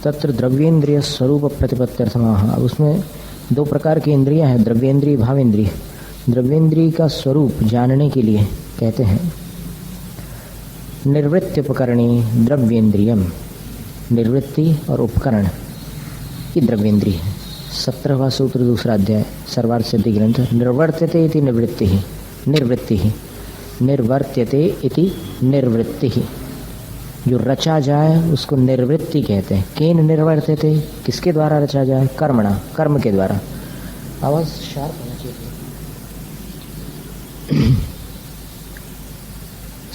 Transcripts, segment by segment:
तत्र द्रव्येंद्रिय स्वरूप प्रतिपत्त्यर्थमाह। अब उसमें दो प्रकार की इंद्रियां हैं, द्रव्येंद्रिय भावेंद्रिय। द्रव्येंद्रिय का स्वरूप जानने के लिए कहते हैं निर्वृत्ति उपकरणी द्रव्येंद्रियम। निर्वृत्ति और उपकरण की द्रव्येंद्रिय है। 17वां सूत्र, दूसरा अध्याय, सर्वार्थ सिद्धि ग्रंथ। निर्वर्त्यते इति निवृत्ति ही, निर्वृत्ति ही, निर्वर्त्यते इति निर्वृत्ति ही। जो रचा जाए उसको निर्वृत्ति कहते हैं। केन निर्वर्त्यते, किसके द्वारा रचा जाए? कर्मणा, कर्म के द्वारा। आवाज शार्प होना चाहिए।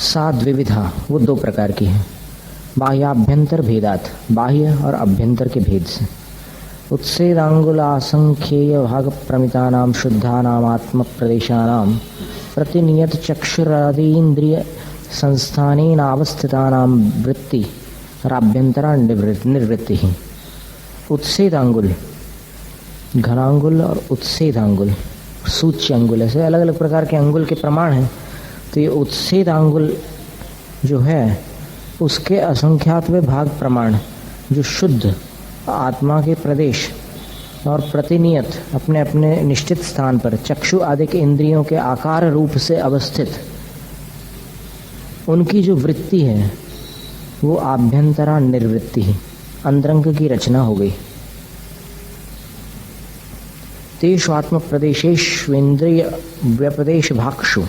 सा द्विविधा, वो दो प्रकार की है। बाह्याभ्यंतर भेदात, बाह्य और अभ्यंतर के भेद से। उत्सेदांगुलासंख्येय भाग प्रमितानाम शुद्धानाम आत्म प्रदेशानाम प्रतिनियत चक्षुरादीन्द्रिय संस्थानेनावस्थितानां वृत्ति राभ्यंतरा निर्वृत्ति ही। उत्सेदांगुल, घनांगुल और उत्सेदांगुल, सूच्य अंगुल, ऐसे अलग अलग प्रकार के अंगुल के प्रमाण हैं। तो ये उत्सेदांगुल जो है उसके असंख्यातवे भाग प्रमाण, जो शुद्ध आत्मा के प्रदेश और प्रतिनियत अपने अपने निश्चित स्थान पर चक्षु आदि के इंद्रियों के आकार रूप से अवस्थित, उनकी जो वृत्ति है वो आभ्यंतरा निर्वृत्ति है, अंतरंग की रचना हो गई। तेषु आत्म प्रदेशेष्वेन्द्रिय व्यपदेश भाक्षु,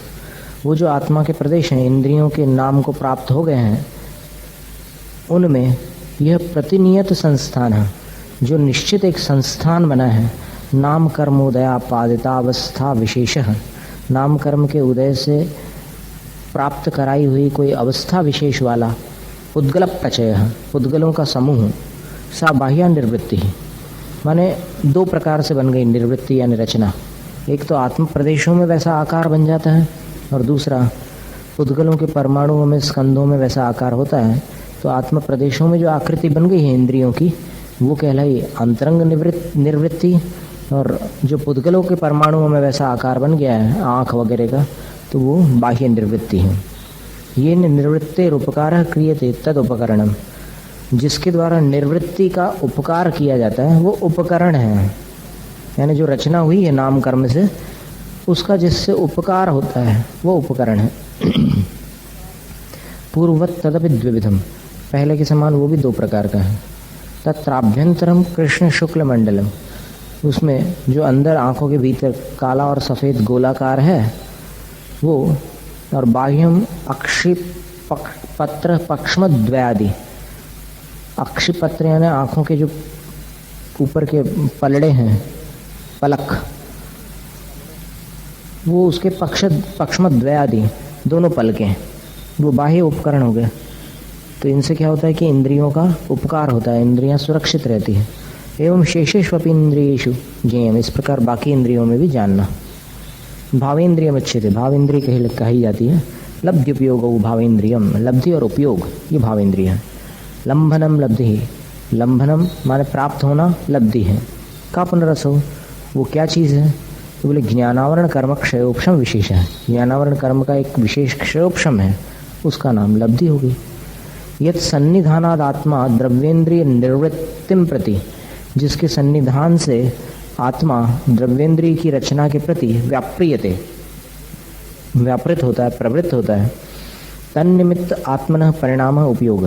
वो जो आत्मा के प्रदेश हैं, इंद्रियों के नाम को प्राप्त हो गए हैं, उनमें यह प्रतिनियत संस्थान है, जो निश्चित एक संस्थान बना है। नाम कर्मोदयापादितावस्था विशेषः, नाम कर्म के उदय से प्राप्त कराई हुई कोई अवस्था विशेष वाला उद्गल प्रचय, उद्गलों का समूह। सा बाह्या निर्वृत्ति, माने दो प्रकार से बन गई निर्वृत्ति यानी रचना। एक तो आत्म प्रदेशों में वैसा आकार बन जाता है, और दूसरा उद्गलों के परमाणुओं में, स्कंधों में वैसा आकार होता है। तो आत्म प्रदेशों में जो आकृति बन गई है इंद्रियों की, वो कहलाई अंतरंग निर्वृत्ति, और जो पुद्गलों के परमाणुओं में वैसा आकार बन गया है आँख वगैरह का, तो वो बाह्य निर्वृत्ति है। ये निर्वृत्ति उपकार क्रियते तद उपकरणम, जिसके द्वारा निर्वृत्ति का उपकार किया जाता है वो उपकरण है, यानी जो रचना हुई है नाम कर्म से, उसका जिससे उपकार होता है वो उपकरण है। पूर्ववत तदपि द्विविधम, पहले के समान वो भी दो प्रकार का है। तत्राभ्यंतरम कृष्ण शुक्ल मंडलम, उसमें जो अंदर आंखों के भीतर काला और सफ़ेद गोलाकार है वो, और बाह्यम अक्षिपत्र पक्ष्मद्वयादि, अक्षिपत्र यानी आंखों के जो ऊपर के पलड़े हैं, पलक, वो उसके पक्ष्मद्वयादि दोनों पलकें, वो बाह्य उपकरण हो गए। तो इनसे क्या होता है कि इंद्रियों का उपकार होता है, इंद्रियां सुरक्षित रहती है। एवं शेषेष्वपि इंद्रियेषु ज्ञेयम्, इस प्रकार बाकी इंद्रियों में भी जानना। भावेंद्रियम अच्छे थे, भावेंद्रिय कही जाती है। लब्धि उपयोग भावेंद्रियम, लब्धि और उपयोग ये भावेंद्रिय है। लंभनम लब्धि, लंभनम माने प्राप्त होना, लब्धि है। का पुनरसो, वो क्या चीज़ है? तो बोले ज्ञानावरण कर्म क्षयोपम विशेष है, ज्ञानावरण कर्म का एक विशेष क्षयोपम है, उसका नाम लब्धि होगी। यत् सन्निधानाद आत्मा द्रव्येंद्रिय निर्वृत्तिम प्रति, जिसके सन्निधान से आत्मा द्रव्येंद्रिय की रचना के प्रति व्याप्रियते, व्यापृत होता है, प्रवृत्त होता है। तन्निमित्त आत्मनः परिणाम उपयोग,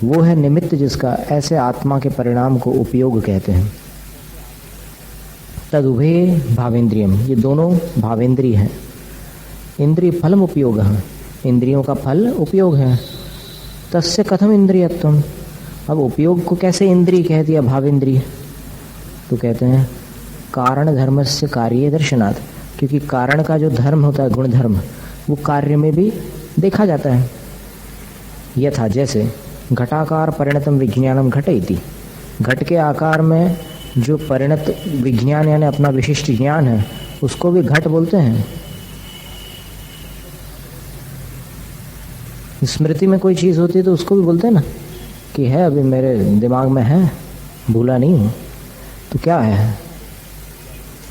वो है निमित्त जिसका ऐसे आत्मा के परिणाम को उपयोग कहते हैं। तदुभे भावेंद्रियम, ये दोनों भावेंद्रिय हैं। इंद्रिय फलम उपयोग है, इंद्रियों का फल उपयोग है। तस्य कथम इंद्रियत्वम, अब उपयोग को कैसे इंद्रिय कह दिया भावेंद्रिय? तो कहते हैं कारण धर्मस्य कार्य दर्शनात्, क्योंकि कारण का जो धर्म होता है, गुण धर्म, वो कार्य में भी देखा जाता है। यथा जैसे घटाकार परिणतम विज्ञानम घटयति, घट के आकार में जो परिणत विज्ञान यानी अपना विशिष्ट ज्ञान है उसको भी घट बोलते हैं। स्मृति में कोई चीज़ होती है तो उसको भी बोलते हैं ना कि है, अभी मेरे दिमाग में है, भूला नहीं हूँ। तो क्या है,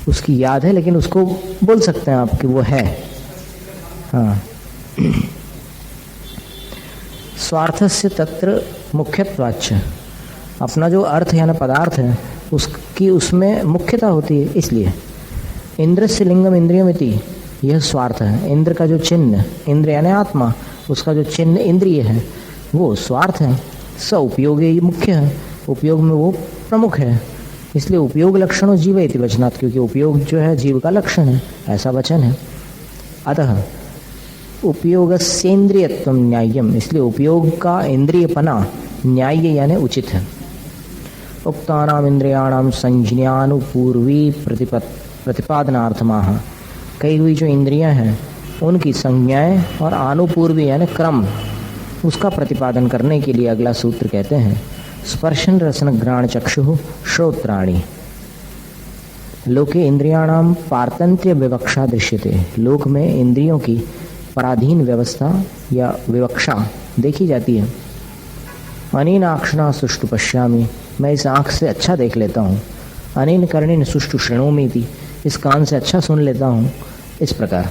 उसकी याद है, लेकिन उसको बोल सकते हैं आप कि वो है। हाँ, स्वार्थस्य तत्र मुख्यत्वाच्च, अपना जो अर्थ यानी पदार्थ है उसकी उसमें मुख्यता होती है। इसलिए इंद्र से लिंगम इंद्रियमिति, यह स्वार्थ है। इंद्र का जो चिन्ह, इंद्र यानी आत्मा, उसका जो चिन्ह इंद्रिय है वो स्वार्थ है। स उपयोग ये मुख्य है, उपयोग में वो प्रमुख है। इसलिए उपयोग लक्षणों जीव इति वचनात्, क्योंकि उपयोग जो है जीव का लक्षण है, ऐसा वचन है। अतः उपयोगस्येन्द्रियत्वं न्याय्यम, इसलिए उपयोग का इंद्रियपना न्याय्य यानी उचित है। उक्तानाम इंद्रियाणाम संज्ञानुपूर्वी प्रतिपादनार्थमाह, कई हुई जो इंद्रियां हैं उनकी संज्ञाएं और अनुपूर्वी यानी क्रम, उसका प्रतिपादन करने के लिए अगला सूत्र कहते हैं स्पर्शन रसन घ्राण चक्षु श्रोत्राणि। लोके इंद्रियाणाम पारतंत्र्य विवक्षा दृश्यते, लोक में इंद्रियों की पराधीन व्यवस्था या विवक्षा देखी जाती है। अनेन आक्षणा सुष्टु पश्यामि, मैं इस आँख से अच्छा देख लेता हूँ। अनेन कर्णेन सुष्टु शृणोमि थी, इस कान से अच्छा सुन लेता हूँ। इस प्रकार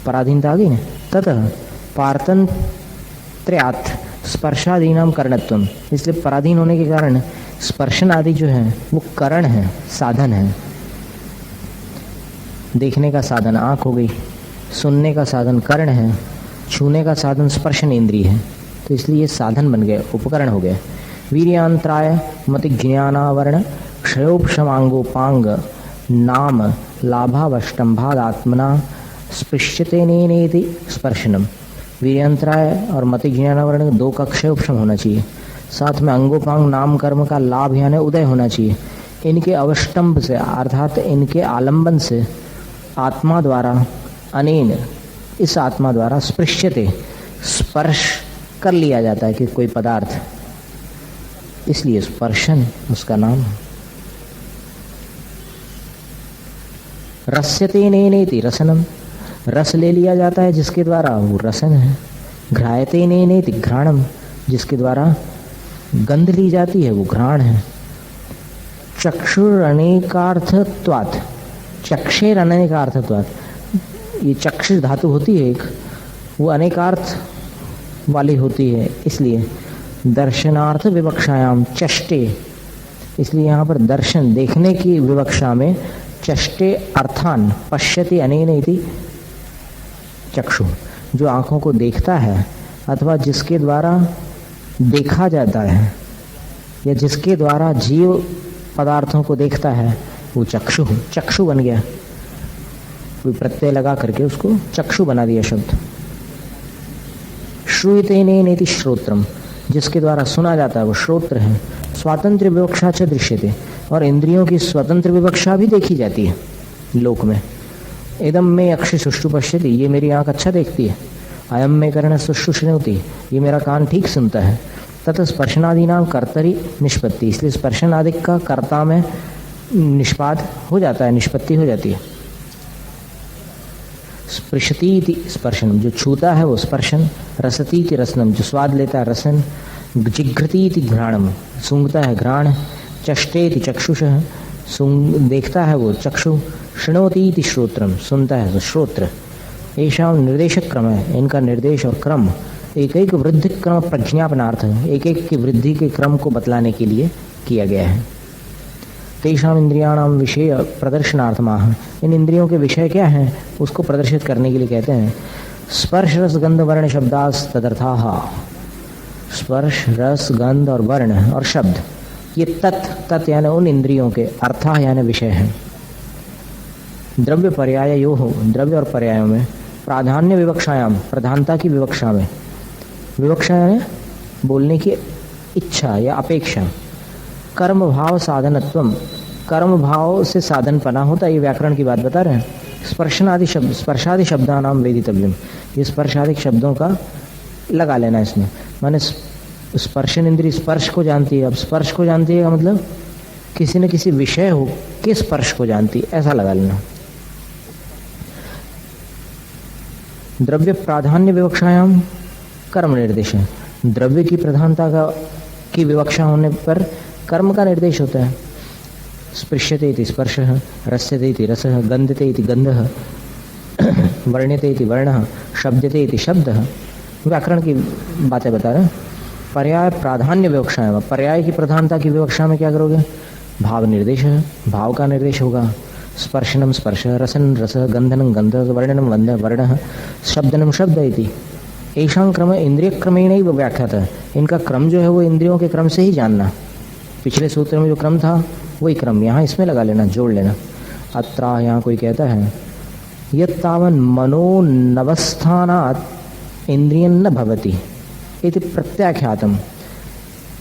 पराधीनता आ गई ना। ततः पारतंत्र्यात् स्पर्शादीनाम करणत्वम, इसलिए पराधीन होने के कारण स्पर्शन आदि जो है वो करण है, साधन है। देखने का साधन आँख हो गई, सुनने का साधन कर्ण है, छूने का साधन स्पर्शन इंद्रिय है। तो इसलिए ये साधन बन गए, उपकरण हो गए। वीर्यांतराय मति ज्ञानावरण क्षयोपशमांगोपांग नाम लाभावष्टंभादात्मना स्पृश्यते नेति स्पर्शनम। वीर्यांतराय और मति ज्ञानावरण दो का क्षय उपशम होना चाहिए, साथ में अंगोपांग नाम कर्म का लाभ यानी उदय होना चाहिए। इनके अवष्टंभ से अर्थात इनके आलंबन से आत्मा द्वारा, अनेन इस आत्मा द्वारा स्पृश्यते स्पर्श कर लिया जाता है कि कोई पदार्थ, इसलिए स्पर्शन उसका नाम है। रस्यते नेति रसनम, रस ले लिया जाता है जिसके द्वारा वो रसन है। घ्रायते नेति घ्राणम, जिसके द्वारा गंध ली जाती है वो घ्राण है। चक्षुर अनेकार्थत्वात्, चक्षेर अनेकार्थत्वात्, ये चक्षु धातु होती है एक, वो अनेकार्थ वाली होती है। इसलिए दर्शनार्थ विवक्षायाम चष्टे, इसलिए यहाँ पर दर्शन देखने की विवक्षा में चष्टे अर्थान पश्यति अनेन इति चक्षु, जो आँखों को देखता है अथवा जिसके द्वारा देखा जाता है या जिसके द्वारा जीव पदार्थों को देखता है वो चक्षु, चक्षु बन गया। कोई प्रत्यय लगा करके उसको चक्षु बना दिया शब्द। श्रूयते नेति श्रोत्रम, जिसके द्वारा सुना जाता है वो श्रोत्र है। स्वातंत्र विवक्षा च दृश्यते, और इंद्रियों की स्वतंत्र विवक्षा भी देखी जाती है लोक में। इदम में अक्षि सुष्टु पश्यति, ये मेरी आंख अच्छा देखती है। अयम में कर्ण सुष्टु श्रृणोति, ये मेरा कान ठीक सुनता है। तथा स्पर्शनादि नाम कर्तरी निष्पत्ति, इसलिए स्पर्शन आदि का कर्ता में निष्पाद हो जाता है, निष्पत्ति हो जाती है। स्पृशती स्पर्शनम, जो छूता है वो स्पर्शन। रसती रसनम, जो स्वाद लेता है रसन। जिघ्रती घ्राणम, सूंघता है घ्राण। चष्टेति चक्षुषः, देखता है वो चक्षु। शृणोती श्रोत्रम, सुनता है तो श्रोत्र। ऐसा निर्देशक क्रम है, इनका निर्देश और क्रम एक एक वृद्धि क्रम प्रज्ञापनार्थ है, एक एक की वृद्धि के क्रम को बतलाने के लिए किया गया है। तेषाम इंद्रियाणाम विषय प्रदर्शनार्थमाह, इन इंद्रियों के विषय क्या हैं उसको प्रदर्शित करने के लिए कहते हैं स्पर्श रस गंध वर्ण शब्दास तदर्थाः। स्पर्श रस गंध और वर्ण और शब्द, ये तत् यानी उन इंद्रियों के, अर्थाः यानी विषय हैं। द्रव्य पर्याय यो हो, द्रव्य और पर्यायों में। प्राधान्य विवक्षायाम, प्रधानता की विवक्षा में। विवक्षा यानी बोलने की इच्छा या अपेक्षा। कर्म भाव साधनत्वम, कर्म भाव से साधन पना होता है, ये व्याकरण की बात बता रहे हैं। स्पर्शनादि शब्द, स्पर्शादि शब्दानाम वेदितव्यम, ये स्पर्शादि शब्दों का लगा लेना इसमें। माने स्पर्शन इंद्रिय स्पर्श को जानती है, अब स्पर्श को जानती है का मतलब किसी न किसी विषय हो के स्पर्श को जानती है, ऐसा लगा लेना। द्रव्य प्राधान्य विवक्षायाम कर्म निर्देश है, द्रव्य की प्रधानता की विवक्षा होने पर कर्म का निर्देश होता है। स्पृश्यते इति स्पर्शः, रस्यते इति रसः, गन्धते इति गन्धः, वर्ण्यते इति वर्णः, शब्दते इति शब्दः। व्याकरण की बातें बता रहे हैं। पर्याय प्राधान्य विवक्षा है, पर्याय की प्रधानता की विवक्षा में क्या करोगे? भाव निर्देश है, भाव का निर्देश होगा। स्पर्शनम स्पर्श, रसन रस, गंधनम गंध, वर्णनम वंद वर्ण, शब्दनम शब्द इति ऐसा क्रम इंद्रिय क्रमेण ही व्याख्यात है। इनका क्रम जो है वो इंद्रियों के क्रम से ही जानना। पिछले सूत्र में जो क्रम था वही क्रम यहाँ इसमें लगा लेना, जोड़ लेना। अत्रा यहाँ कोई कहता है यत्तावन मनो नवस्थानात् इंद्रियं न भवति इति प्रत्याख्यातम।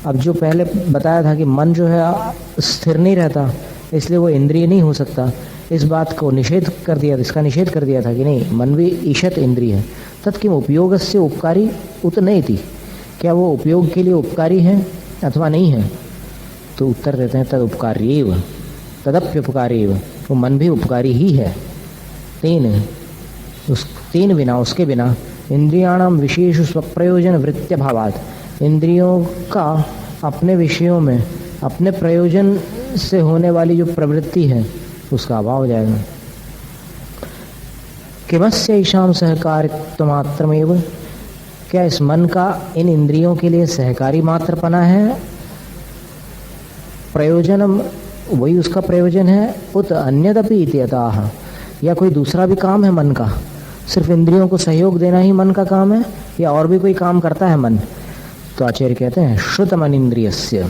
अब जो पहले बताया था कि मन जो है स्थिर नहीं रहता, इसलिए वो इंद्रिय नहीं हो सकता, इस बात को निषेध कर दिया, इसका निषेध कर दिया था कि नहीं, मन भी ईशत इंद्रिय है। तत्किम उपयोगस्य उपकारी उत नहीं थी, क्या वो उपयोग के लिए उपकारी है अथवा नहीं है? तो उत्तर देते हैं तद उपकार्येव, तदप्युपकार्येव, वो मन भी उपकारी ही है। तीन बिना, उसके बिना इंद्रियाणाम विशेष स्वप्रयोजन वृत्त्य भावात, इंद्रियों का अपने विषयों में अपने प्रयोजन से होने वाली जो प्रवृत्ति है उसका अभाव हो जाएगा। किमस्य ईशाम सहकारित्व मात्रमेव, क्या इस मन का इन इंद्रियों के लिए सहकारी मात्रपना है? प्रयोजनम, वही उसका प्रयोजन है। उत अन्यदपि इत्यतः, या कोई दूसरा भी काम है मन का? सिर्फ इंद्रियों को सहयोग देना ही मन का काम है या और भी कोई काम करता है मन? तो आचार्य कहते हैं श्रुतम इंद्रियस्य,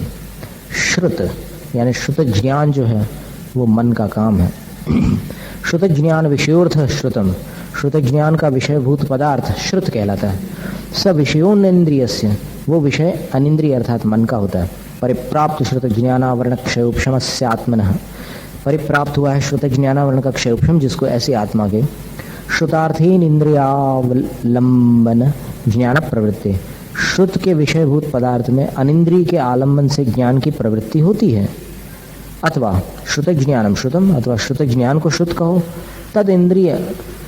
श्रुत यानी श्रुत ज्ञान जो है वो मन का काम है। श्रुत ज्ञान विषयोर्थ श्रुतम, श्रुत ज्ञान का विषयभूत पदार्थ श्रुत कहलाता है। स विषयोन इंद्रियस्य, वो विषय अनिंद्रिय अर्थात मन का होता है। परिप्राप्त श्रुत ज्ञानावरण क्षयोपशमस्य आत्मनः, परिप्राप्त हुआ है श्रुत ज्ञानावरण का क्षयोपशम, जिसको ऐसी आत्मा के श्रुतार्थीन इंद्रियावलंबन ज्ञान प्रवृत्ति, श्रुत के विषयभूत पदार्थ में अनिंद्रिय के आलंबन से ज्ञान की प्रवृत्ति होती है। अथवा श्रुत ज्ञानम श्रुतम, अथवा श्रुत ज्ञान को श्रुत कहो। तद इंद्रिय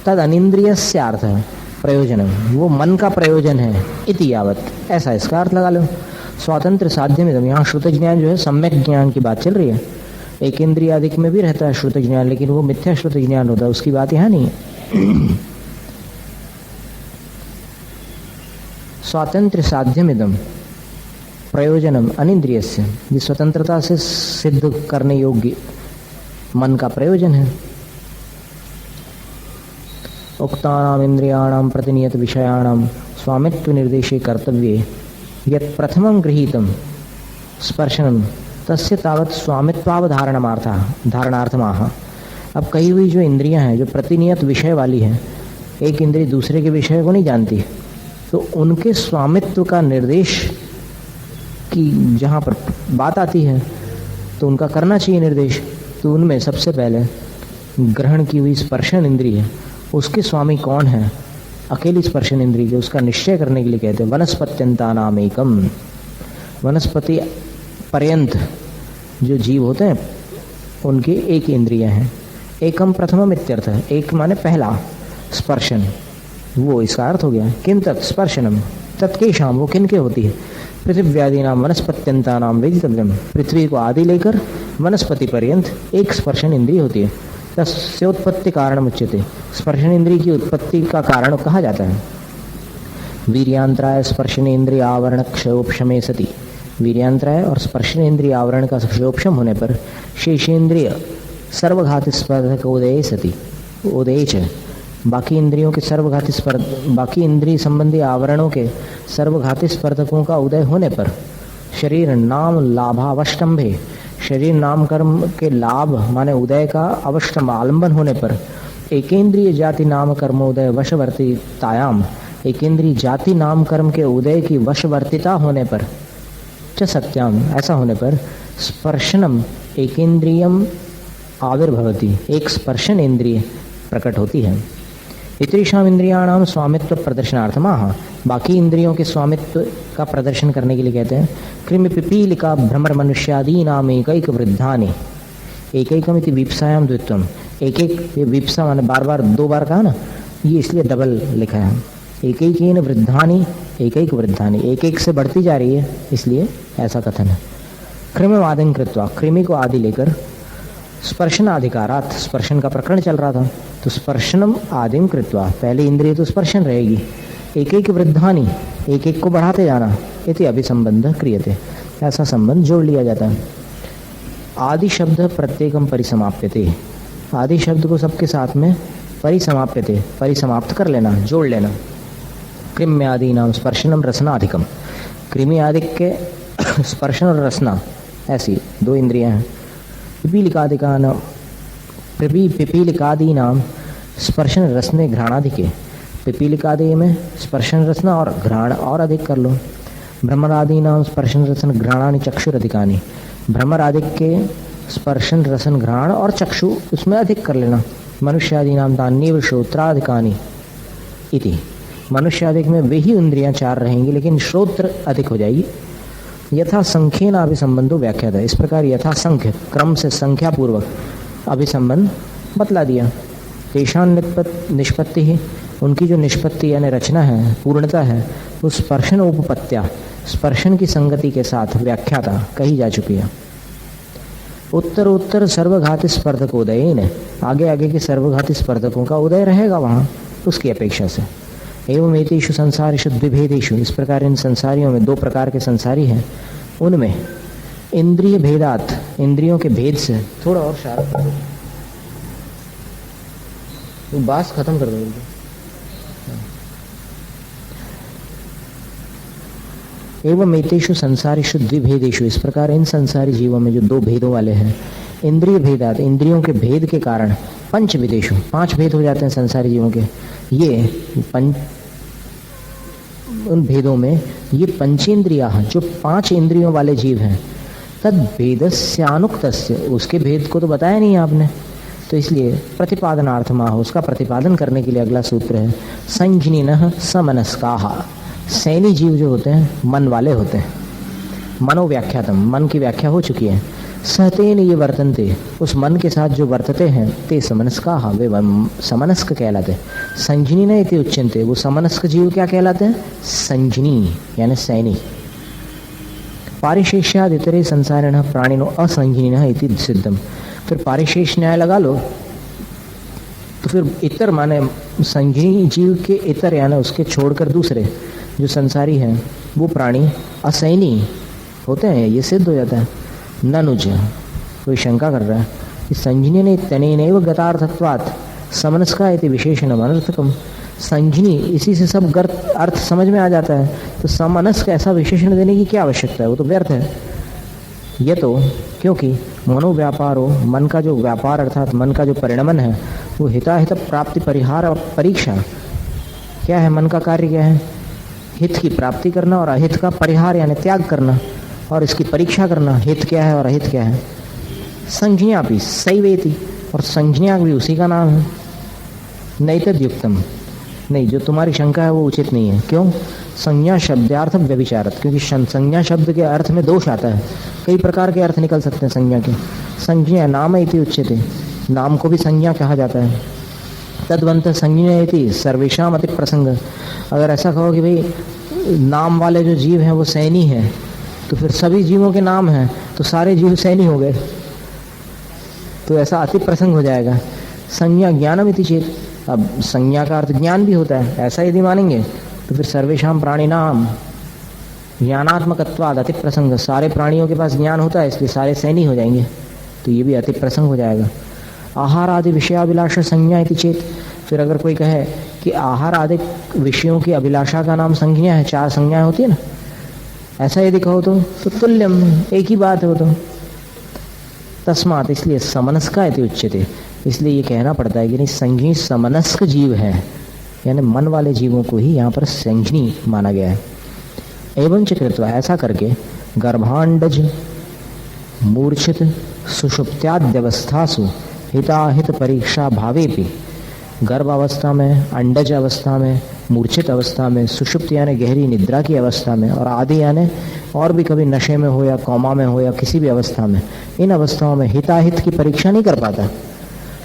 तद अनिंद्रियस्य अर्थ है प्रयोजनम, वो मन का प्रयोजन है। इति यावत, ऐसा इसका अर्थ लगा लो। स्वातंत्र साध्य में यहाँ श्रुत ज्ञान जो है सम्यक ज्ञान की बात चल रही है। एक इंद्रिय अधिक में भी रहता है श्रुत ज्ञान, लेकिन वो मिथ्या श्रुत ज्ञान होता है, उसकी बात यहाँ नहीं है। स्वातंत्र साध्यमिदम प्रयोजनम अनिंद्रियस्य, ये स्वतंत्रता से सिद्ध करने योग्य मन का प्रयोजन है। उक्तानाम इंद्रियाणाम प्रतिनियत विषयाणाम स्वामित्व निर्देशे कर्तव्ये यत् प्रथमं गृहीतम स्पर्शनम तस्य तावत् धारणार्थमाह। अब कही हुई जो इंद्रियां हैं, जो प्रतिनियत विषय वाली हैं, एक इंद्रिय दूसरे के विषय को नहीं जानती, तो उनके स्वामित्व का निर्देश की जहाँ पर बात आती है तो उनका करना चाहिए निर्देश। तो उनमें सबसे पहले ग्रहण की हुई स्पर्शन इंद्रिय, उसके स्वामी कौन है? अकेली स्पर्शन इंद्रिय के, उसका निश्चय करने के लिए कहते हैं वनस्पत्यंता नाम एकम, वनस्पति पर्यंत जो जीव होते हैं उनकी एक इंद्रिय हैं। एकम प्रथमम इत्यर्थ है, एक माने पहला स्पर्शन, वो इसका अर्थ हो गया। किम तत् स्पर्शनम, तत्केशाम, वो किन के होती है? पृथ्व्यादि नाम वनस्पत्यंता नाम वेदितव्यम, पृथ्वी को आदि लेकर वनस्पति पर्यंत एक स्पर्शन इंद्रिय होती है। तस्योत्पत्ति कारण उच्यते, स्पर्शन इंद्रिय की उत्पत्ति का कारण कहा जाता है। वीर्यांतराय स्पर्शन इंद्रिय आवरण क्षयोपशमे सति, वीर्यांतराय और स्पर्शन इंद्रिय आवरण का क्षयोपशम होने पर शेषेंद्रिय सर्वघाती स्पर्धक उदय सति, उदय च, बाकी इंद्रियों के सर्वघाती बाकी इंद्रिय संबंधी आवरणों के सर्वघाती स्पर्धकों का उदय होने पर शरीर नाम लाभावष्टंभे, शरीर नाम कर्म के लाभ माने उदय का अवष्टम आलंबन होने पर एकेंद्रिय जाति नाम कर्मोदय वशवर्तितायाम, एकेंद्रिय जाति नाम कर्म के उदय की वशवर्तिता होने पर च सत्याम, ऐसा होने पर स्पर्शनम एकेंद्रियम आविर्भवति, एक स्पर्शन इंद्रिय प्रकट होती है। इतरीशाम इंद्रियाणाम स्वामित्व प्रदर्शनार्थमाह, बाकी इंद्रियों के स्वामित्व का प्रदर्शन करने के लिए कहते हैं कृमि पिपीलिका भ्रमर मनुष्यादी नाम एकैक वृद्धानि, एकैकमिति वीप्सायाम द्वित्वम, एक एक वीप्सा माने बार बार दो बार कहा ना, ये इसलिए डबल लिखा है। एकैकेन वृद्धानि, एकैक वृद्धानि, एक एक से बढ़ती जा रही है, इसलिए ऐसा कथन है। कृमिवादिं कृत्वा, कृमि को आदि लेकर स्पर्शनाधिकारात, स्पर्शन का प्रकरण चल रहा था, तो स्पर्शनम आदिम कृत्वा, पहले इंद्रिय तो स्पर्शन रहेगी, एक एक वृद्धानी, एक एक को बढ़ाते जाना, इति अभिसंबंध क्रियते, ऐसा संबंध जोड़ लिया जाता है। आदि शब्द प्रत्येकम परिसमाप्यते, आदि शब्द को सबके साथ में परिसमाप्यते, परिसमाप्त कर लेना, जोड़ लेना। कृम्य आदि नाम स्पर्शनम रसनाधिकम, कृमि आदि के स्पर्शन और रसना ऐसी दो इंद्रियां हैं। पिपीलिकादि नाम स्पर्शन रसने घ्राणाधिके, पिपीलिकादि में स्पर्शन रसना और घ्राण और अधिक कर लो। भ्रमरादि नाम स्पर्शन रसन घ्राणानि चक्षुरधिकानि, भ्रमर आदि के स्पर्शन रसन घ्राण और चक्षु उसमें अधिक कर लेना। मनुष्यादि नाम तान्येव श्रोत्राधिकानि इति, मनुष्यादि में वही इंद्रियां चार रहेंगी लेकिन श्रोत्र अधिक हो जाएगी। यथा संख्येन अभिसंबंधो व्याख्या था, इस प्रकार यथा संख्य क्रम से संख्या पूर्वक अभिसंबंध बतला दिया। तेषां निष्पत्ति ही, उनकी जो निष्पत्ति यानी रचना है, पूर्णता है, वो स्पर्शन उपपत्त्या, स्पर्शन की संगति के साथ व्याख्याता कही जा चुकी है। उत्तर उत्तर सर्वघाती स्पर्धकोदयेन, आगे आगे के सर्वघाती स्पर्धकों का उदय रहेगा वहाँ उसकी अपेक्षा से। एवं एतेषु संसारेषु द्विभेदेषु, इस प्रकार इन संसारियों में दो प्रकार के संसारी हैं, उनमें इंद्रिय भेदात, इंद्रियों के भेद से, थोड़ा और शार्प कर दो, बात खत्म कर दो। एवं एतेषु संसारेषु द्विभेदेषु, इस प्रकार इन संसारी जीवों में जो दो भेदों वाले हैं, इंद्रिय भेदात, इंद्रियों के भेद के कारण, पंच विदेशु, पांच भेद हो जाते हैं संसारी जीवों के। ये उन भेदों में ये पंचेंद्रिया, जो पांच इंद्रियों वाले जीव हैं, तद भेदस्यानुक्तस्य, उसके भेद को तो बताया नहीं आपने, तो इसलिए प्रतिपादनार्थमाह, उसका प्रतिपादन करने के लिए अगला सूत्र है संज्ञिनः समनस्काः, सैनी जीव जो होते हैं मन वाले होते हैं। मनोव्याख्यातम, मन की व्याख्या हो चुकी है। सहतेन ये वर्तनते, उस मन के साथ जो वर्तते हैं, ते समनस्काः, वे समनस्क कहलाते हैं। संज्ञिन इति उच्यन्ते, वो समनस्क जीव क्या कहलाते हैं? संज्ञिनी यानी सैनी। पारिशेष्याद इतरे संसारिणः प्राणिनो असंज्ञिनः इति सिद्धम, फिर पारिशेष न्याय लगा लो तो फिर इतर माने संज्ञी जीव के इतर यानी उसके छोड़कर दूसरे जो संसारी हैं वो प्राणी असैनी होते हैं, ये सिद्ध हो जाता है। ननुज, कोई शंका कर रहा है कि संज्ञी ने तनेनैव गतार्थत्वात् समनस्का इति विशेषणम अनर्थकम, संज्ञी इसी से सब गर्त अर्थ समझ में आ जाता है, तो समनस्क ऐसा विशेषण देने की क्या आवश्यकता है, वो तो व्यर्थ है। ये तो क्योंकि मनोव्यापारो, मन का जो व्यापार अर्थात मन का जो परिणमन है वो हिताहित प्राप्ति परिहार और परीक्षा, क्या है मन का कार्य, क्या है? हित की प्राप्ति करना और अहित का परिहार यानी त्याग करना, और इसकी परीक्षा करना, हित क्या है और अहित क्या है। संज्ञा भी सैवेति, और संज्ञा भी उसी का नाम है। नहीं तद्युक्तम, नहीं, जो तुम्हारी शंका है वो उचित नहीं है। क्यों? संज्ञा शब्दार्थ व्यभिचारत, क्योंकि संज्ञा शब्द के अर्थ में दोष आता है, कई प्रकार के अर्थ निकल सकते हैं संज्ञा के। संज्ञा नाम इति उच्यते, नाम को भी संज्ञा कहा जाता है। तद्वंत संज्ञा इति सर्वेषाम अति प्रसंग, अगर ऐसा कहो कि भाई नाम वाले जो जीव हैं वो सैनी हैं, तो फिर सभी जीवों के नाम हैं तो सारे जीव सैनी हो गए, तो ऐसा अति प्रसंग हो जाएगा। संज्ञा ज्ञानम इति चेत, अब संज्ञा का अर्थ ज्ञान भी होता है, ऐसा यदि मानेंगे तो फिर सर्वेषाम प्राणी नाम ज्ञानात्मकत्वाद अति प्रसंग, सारे प्राणियों के पास ज्ञान होता है इसलिए सारे सैनी हो जाएंगे, तो ये भी अति प्रसंग हो जाएगा। आहार आदि विषयाभिलाषा संज्ञा इति चेत, फिर अगर कोई कहे कि आहार आदि विषयों की अभिलाषा का नाम संज्ञा है, चार संज्ञाएं होती है ना, ऐसा यदि कहो तो तुल्यम, एक ही बात है वो तो। तस्मात, इसलिए समनस्का इति उच्यते, इसलिए ये कहना पड़ता है कि नहीं, संज्ञी समनस्क जीव है, यानी मन वाले जीवों को ही यहाँ पर संज्ञी माना गया है। एवं च कृत्वा, ऐसा करके गर्भांडज मूर्छित सुषुप्त्याद्यवस्थासु हिताहित परीक्षा भावे भी, गर्भ अवस्था में, अंडज अवस्था में, मूर्छित अवस्था में, सुषुप्त यानी गहरी निद्रा की अवस्था में, और आदि यानी और भी कभी नशे में हो या कोमा में हो या किसी भी अवस्था में, इन अवस्थाओं में हिताहित की परीक्षा नहीं कर पाता,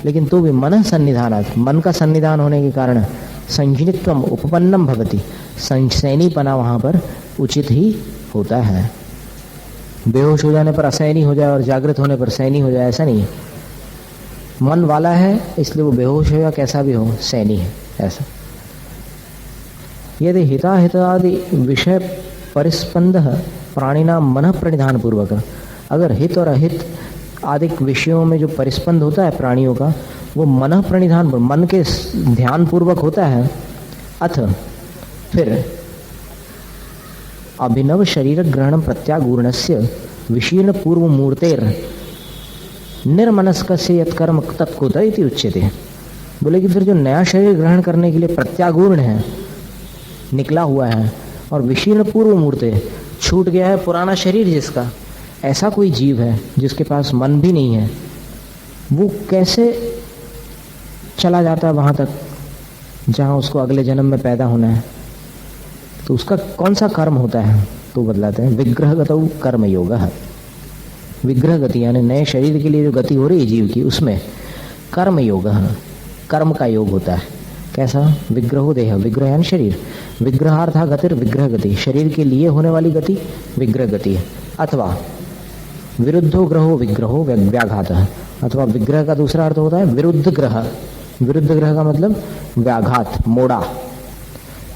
लेकिन तो भी मन सन्निधानात्, मन का सन्निधान होने के कारण संज्ञित्वम उपपन्नम भवति, सैनीपना वहाँ पर उचित ही होता है। बेहोश हो जाने पर असैनी हो जाए और जागृत होने पर सैनी हो जाए, ऐसा नहीं है। मन वाला है इसलिए वो बेहोश हो या कैसा भी हो सैनी है, ऐसा। यदि हिताहितादि विषय परिस्पंद प्राणिनां मन प्रणिधान पूर्वक, अगर हित और अहित आदि विषयों में जो परिस्पंद होता है प्राणियों का, वो मन प्रणिधान, मन के ध्यान पूर्वक होता है। अथ फिर अभिनव शरीर ग्रहण प्रत्यागूर्णस्य विशीर्ण पूर्व मूर्तेर निर्मनस्कस्य यत्कर्म तत्कुत इति उच्यते। बोले कि फिर जो नया शरीर ग्रहण करने के लिए प्रत्यागूर्ण है, निकला हुआ है, और विशीर्ण पूर्व मूर्ते, छूट गया है पुराना शरीर जिसका, ऐसा कोई जीव है जिसके पास मन भी नहीं है, वो कैसे चला जाता है वहां तक जहां उसको अगले जन्म में पैदा होना है? तो उसका कौन सा कर्म होता है? तो बतलाते हैं, विग्रहगतौ कर्म योग। विग्रह गति यानी नए शरीर के लिए जो गति हो रही है जीव की, उसमें कर्म योग, कर्म का योग होता है। कैसा? विग्रहो देह, विग्रह यानी शरीर, विग्रहार्था गतिर विग्रह गति, शरीर के लिए होने वाली गति विग्रह गति है। अथवा विरुद्धो ग्रहो विग्रहो व्याघात, अथवा विग्रह का दूसरा अर्थ होता है विरुद्ध ग्रह। विरुद्ध ग्रह का मतलब व्याघात, मोड़ा।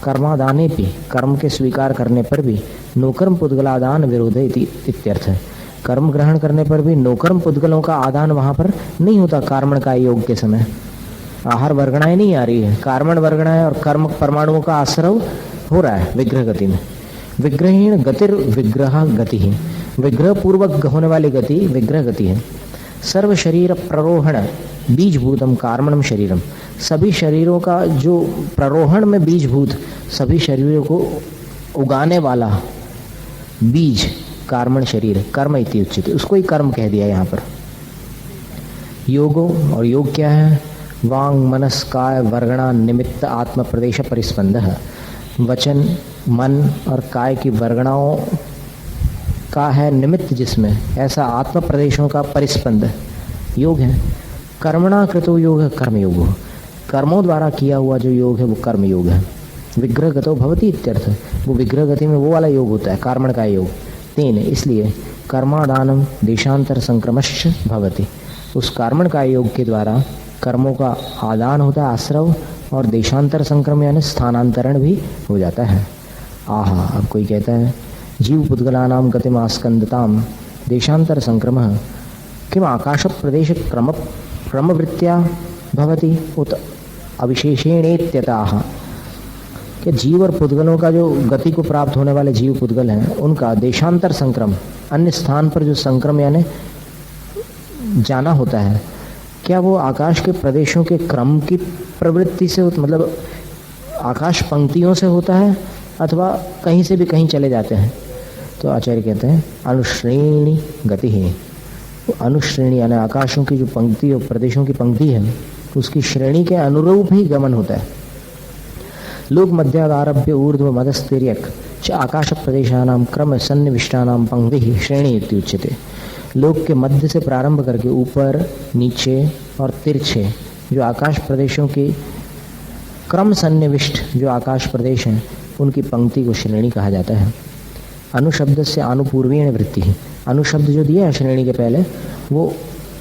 कर्मादाने भी, कर्म के स्वीकार करने पर भी, नोकर्म पुद्गलादान विरोध इत्यर्थ है। कर्म ग्रहण करने पर भी नोकर्म पुद्गलों का आदान वहां पर नहीं होता। कार्मण का योग के समय आहार वर्गणाएं नहीं आ रही है, कार्मण वर्गणाएं और कर्म परमाणुओं का आश्रव हो रहा है विग्रह गति में। विग्रहीण गतिर विग्रह गति है, विग्रह पूर्वक होने वाली गति विग्रह गति है। सर्व शरीर प्ररोहण बीजभूतम कार्मणम शरीरम, सभी शरीरों का जो प्ररोहण में बीजभूत, सभी शरीरों को उगाने वाला बीज कार्मण शरीर, कर्म इति उच्यते, उसको ही कर्म कह दिया यहाँ पर। योगो, और योग क्या है? वांग मनस काय वर्गणा निमित्त आत्म प्रदेश परिस्पंद, वचन मन और काय की वर्गणाओं का है निमित्त जिसमें, ऐसा आत्म प्रदेशों का परिस्पंद योग है। कर्मणा कृतो योग कर्म योग, कर्मों द्वारा किया हुआ जो योग है वो कर्म योग है। विग्रह गतो भवति इत्यर्थ, वो विग्रह गति में वो वाला योग होता है कार्मण का योग। तेन, इसलिए कर्मादानम देशांतर संक्रमश्च भवति, उस कार्मण का योग के द्वारा कर्मों का आदान होता है, आश्रव, और देशांतर संक्रम यानी स्थानांतरण भी हो जाता है। आहा, अब कोई कहता है जीव पुद्गलानाम गतिमास्कंदताम देशांतर संक्रम किम आकाश प्रदेश क्रमवृत्त्या भवति उत अविशेषेणेत्यतः, कि जीव और पुद्गलों का जो गति को प्राप्त होने वाले जीव पुद्गल हैं, उनका देशांतर संक्रम, अन्य स्थान पर जो संक्रम यानी जाना होता है, क्या वो आकाश के प्रदेशों के क्रम की प्रवृत्ति से, मतलब आकाश पंक्तियों से होता है, अथवा कहीं से भी कहीं चले जाते हैं? तो आचार्य कहते हैं अनुश्रेणी गति है। अनुश्रेणी यानी आकाशों की जो पंक्ति और प्रदेशों की पंक्ति है, उसकी श्रेणी के अनुरूप ही गमन होता है। लोक मध्यादारभ्य ऊर्ध्व मदस्तिर्यक च आकाश प्रदेशानां क्रम सन्निविष्टानां पंक्ति श्रेणी उच्यते। लोक के मध्य से प्रारंभ करके ऊपर, नीचे और तिरछे जो आकाश प्रदेशों की क्रम सन्निविष्ट जो आकाश प्रदेश हैं, उनकी पंक्ति को श्रेणी कहा जाता है। अनुशब्द से अनुपूर्वीण वृत्ति, अनुशब्द जो दिया है श्रेणी के पहले, वो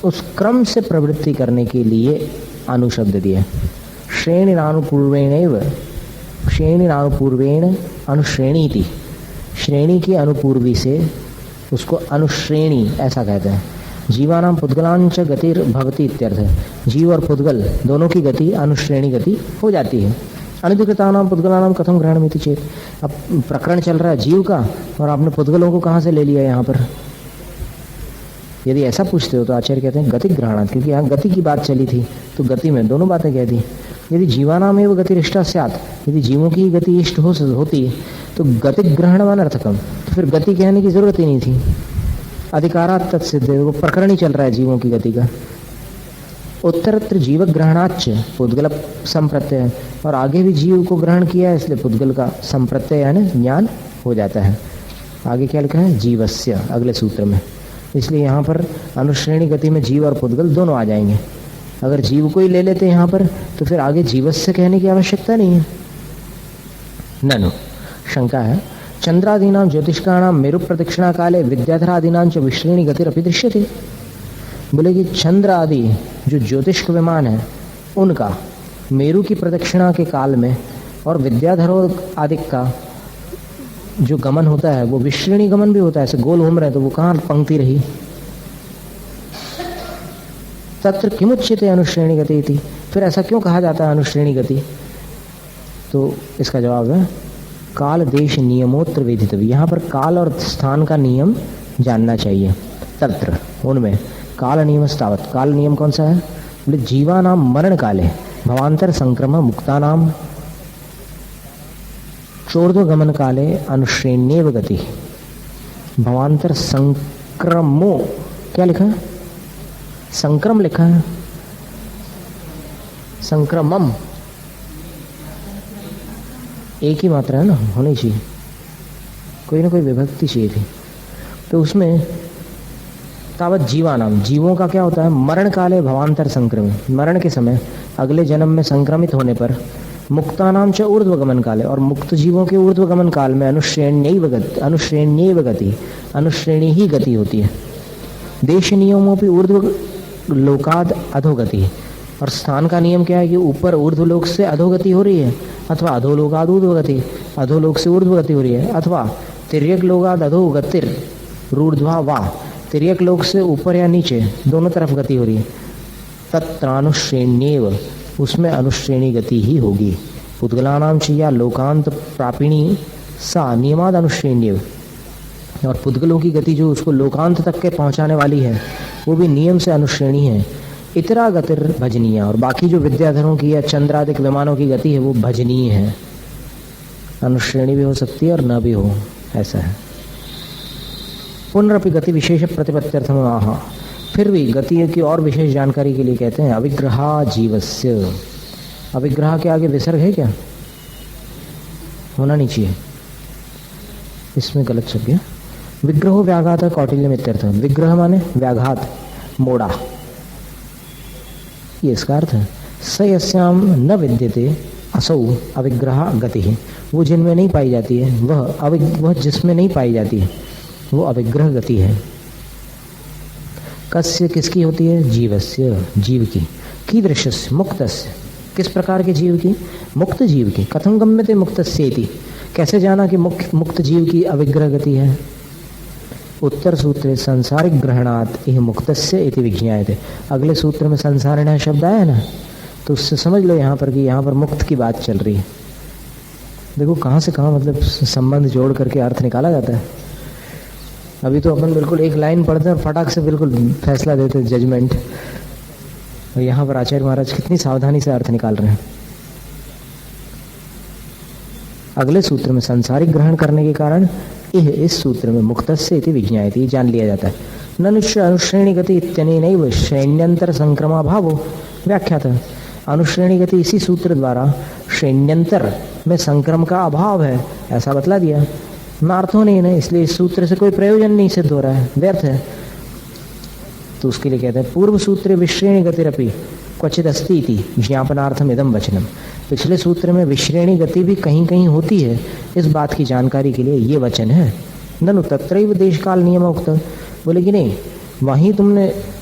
उस क्रम से प्रवृत्ति करने के लिए अनुशब्द दिया। श्रेणी नानुपूर्वेण, श्रेणी नानुपूर्वेण अनुश्रेणीति, श्रेणी की अनुपूर्वी से उसको अनुश्रेणी ऐसा कहते हैं। जीवानाम पुद्गलांच गतिर भवति इत्यर्थ, जीव और पुद्गल दोनों की गति अनुश्रेणी गति हो जाती है। अनधिकृतानाम पुद्गलानाम कथम ग्रहणमिति चेत, अब प्रकरण चल रहा है जीव का, और आपने पुद्गलों को कहाँ से ले लिया यहाँ पर? यदि ऐसा पूछते हो तो आचार्य कहते हैं गति ग्रहणात्, क्योंकि यहाँ गति की बात चली थी, तो गति में दोनों बातें कह दी। यदि जीवानाम एवं गतिरिष्टा स्यात्, यदि जीवों की गति इष्ट होती तो गति ग्रहण अनर्थकम, तो फिर गति कहने की जरूरत ही नहीं थी। अधिकारात् तत्सिद्ध, वो प्रकरण ही चल रहा है जीवों की गति का। उत्तरत्र जीव ग्रहणाच्च पुद्गल संप्रत्यय, और आगे भी जीव को ग्रहण किया है, इसलिए पुद्गल का संप्रत्यय यानी ज्ञान हो जाता है। आगे क्या लिखा है? जीवस्य, अगले सूत्र में। इसलिए यहाँ पर अनुश्रेणी गति में जीव और पुद्गल दोनों आ जाएंगे। अगर जीव को ही ले लेते यहाँ पर, तो फिर आगे जीवस्य कहने की आवश्यकता नहीं है। ननु, शंका है, चंद्रादीनां ज्योतिष्काणां मेरु प्रदक्षिणा काले विद्याधरादीनां च विश्रेणी गतिरपि दृश्यते। बोले कि चंद्र आदि जो ज्योतिष्क विमान है, उनका मेरु की प्रदक्षिणा के काल में और विद्याधरों आदि का जो गमन होता है वो विश्रेणी गमन भी होता है। ऐसे गोल घूम रहे हैं तो वो कहाँ पंक्ति रही। तत्र किमुच्यते अनुश्रेणी गति थी, फिर ऐसा क्यों कहा जाता है अनुश्रेणी गति? तो इसका जवाब है काल देश नियमोत्र वेदितव्य। यहाँ पर काल और स्थान का नियम जानना चाहिए। तत्र उनमें काल नियम स्थावत, काल नियम कौन सा है? बोले जीवानाम मरण काले भवांतर संक्रमण मुक्तानाम चोर्ध्वगमन काले अनुश्रेण्येव गति। भवांतर संक्रमो क्या लिखा है? संक्रम लिखा है, संक्रमम एक ही मात्रा है ना, होनी चाहिए, कोई ना कोई विभक्ति चाहिए थी। तो उसमें तावत जीवानाम, जीवों का क्या होता है? मरण काले भवांतर संक्रमित, मरण के समय अगले जन्म में संक्रमित होने पर, मुक्तानाम च ऊर्ध्वगमन काले, और मुक्त जीवों के ऊर्ध्वगमन काल में अनुश्रेण्यैव गति, अनुश्रेणी ही गति होती है। देश नियमों पर ऊर्ध्व लोकाद अधोगति, और स्थान का नियम क्या है कि ऊपर ऊर्ध्वलोक से अधोगति हो रही है, अथवा अधोलोकाद ऊर्ध्वगति, अधोलोक से ऊर्ध्वगति हो रही है, अथवा तिर्यक लोकाद अधोगतिर रूर्ध्वा वा, तिर्यक लोक से ऊपर या नीचे दोनों तरफ गति हो रही है। तत्रानुश्रेण्येव, उसमें अनुश्रेणी गति ही होगी। पुद्गलानाम च या लोकांत प्रापिणी सा नियमाद अनुश्रेण्येव, और पुद्गलों की गति जो उसको लोकांत तक के पहुंचाने वाली है वो भी नियम से अनुश्रेणी है। इतरा गतिर भजनीय, और बाकी जो विद्याधरों की या चंद्रादिक विमानों की गति है वो भजनीय है, अनुश्रेणी भी हो सकती है और न भी हो, ऐसा है। पुनरपि गति विशेष प्रतिपत्त्यर्थम आह, फिर भी गति की और विशेष जानकारी के लिए कहते हैं अविग्रहा जीवस्य। अविग्रह के आगे विसर्ग है क्या? होना नहीं चाहिए, इसमें गलत शब्द है। विग्रहो व्याघात कौटिल्य मित्यर्थ, विग्रह माने व्याघात, मोड़ा, ये इसका अर्थ है। स यस्याम न विद्यते असौ अविग्रह गति, वो जिनमें नहीं पाई जाती है, वह जिसमें नहीं पाई जाती है वो अविग्रह गति है। कस्य, किसकी होती है? जीवस्य, जीव की। कीदृशस्य, मुक्तस्य, किस प्रकार के जीव की? मुक्त जीव की। कथम गम्यते मुक्तस्येति, कैसे जाना कि मुक्त जीव की अविग्रह गति है? उत्तर सूत्रे संसारिक ग्रहणात् इह मुक्तस्य इति विज्ञायते, अगले सूत्र में संसारिणः शब्द आया है ना, तो उससे समझ लो यहाँ पर कि यहाँ पर मुक्त की बात चल रही है। देखो कहाँ से कहाँ मतलब संबंध जोड़ करके अर्थ निकाला जाता है। अभी तो अपन बिल्कुल एक लाइन पढ़ते हैं और फटाक से बिल्कुल फैसला देते हैं, जजमेंट, और यहाँ पर आचार्य महाराज कितनी सावधानी से अर्थ निकाल रहे हैं। अगले सूत्र में संसारिक ग्रहण करने के कारण यह इस सूत्र में मुक्तस्य इति विज्ञायते जान लिया जाता है। ननुष्य अनुश्रेणी गति इत्यनेनैव श्रेण्यंतर संक्रमा भावो व्याख्यात। अनुश्रेणी गति इसी सूत्र द्वारा श्रेण्यंतर में संक्रम का अभाव है ऐसा बतला दिया। नार्थो नहीं है, इसलिए इस सूत्र से कोई प्रयोजन नहीं सिद्ध हो रहा है, व्यर्थ है। तो उसके लिए कहते हैं पूर्व सूत्रे विश्रेणी गतिरपि क्वचित अस्ति इति ज्ञापनार्थम इदम वचनम। पिछले सूत्र में विश्रेणी गति भी कहीं कहीं होती है, इस बात की जानकारी के लिए ये वचन है। ननु तत्रैव देश काल नियम उक्त, बोले कि नहीं वहीं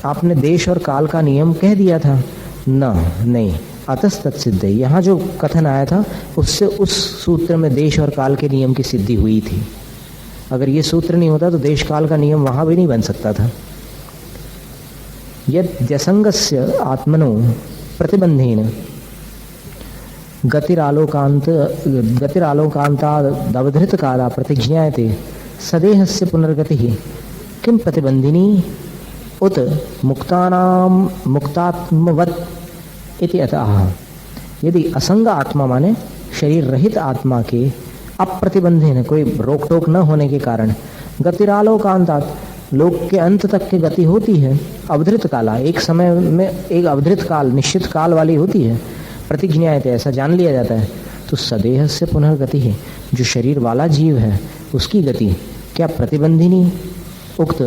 आपने देश और काल का नियम कह दिया था न, नहीं अतस्तत् सिद्ध, यहाँ जो कथन आया था उससे उस सूत्र में देश और काल के नियम की सिद्धि हुई थी। अगर ये सूत्र नहीं होता तो देश काल का नियम वहां भी नहीं बन सकता था। यद्यसंगस्य आत्मनो प्रतिबंधेन गतिरालोकांतादवधृत काला प्रतिज्ञायते सदेहस्य पुनर्गति किम प्रतिबंधिनी उत मुक्तात्मवत् इति अतः। यदि असंग आत्मा माने शरीर रहित आत्मा के अप्रतिबंधेन, कोई रोक टोक न होने के कारण, गतिरालोकांतात लोक के अंत तक की गति होती है, अवधृत काला एक समय में एक अवधृत काल निश्चित काल वाली होती है, प्रतिज्ञायते ऐसा जान लिया जाता है, तो सदेह से पुनर्गति है, जो शरीर वाला जीव है उसकी गति क्या प्रतिबंधिनी उक्त,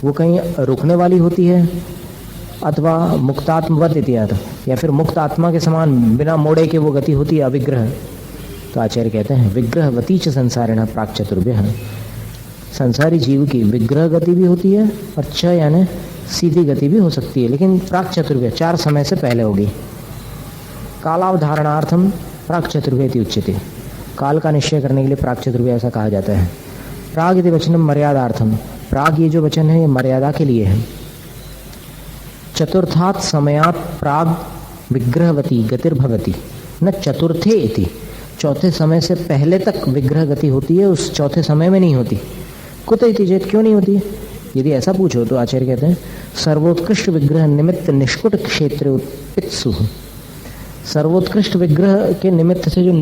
वो कहीं रुकने वाली होती है, अथवा मुक्तात्मवत इत्यादि, या फिर मुक्त आत्मा के समान बिना मोड़े के वो गति होती है अविग्रह। तो आचार्य कहते हैं विग्रहवती च संसारिणः प्राक चतुर्भ्यः, संसारी जीव की विग्रह गति भी होती है और च यानी सीधी गति भी हो सकती है, लेकिन प्राक चतुर्भ्य 4 समय से पहले होगी। कालावधारणार्थम प्राक चतुर्वेदी उच्यते। काल का निश्चय करने के लिए प्राक चतुर्वेद ऐसा कहा जाता है। प्राग यदि वचनम मर्यादार्थम, प्राग ये जो वचन है ये मर्यादा के लिए है। चतुर्थात् समयात् प्राग विग्रहवती गतिर्भवती न चतुर्थे इति, चौथे समय से पहले तक विग्रह गति होती है, उस चौथे समय में नहीं होती। कुत इति चेत, क्यों नहीं होती? यदि ऐसा पूछो तो आचार्य कहते हैं सर्वोत्कृष्ट विग्रह निमित्त निष्कुट क्षेत्र उत्पित्सु, सर्वोत्कृष्ट विग्रह के निमित्त से जो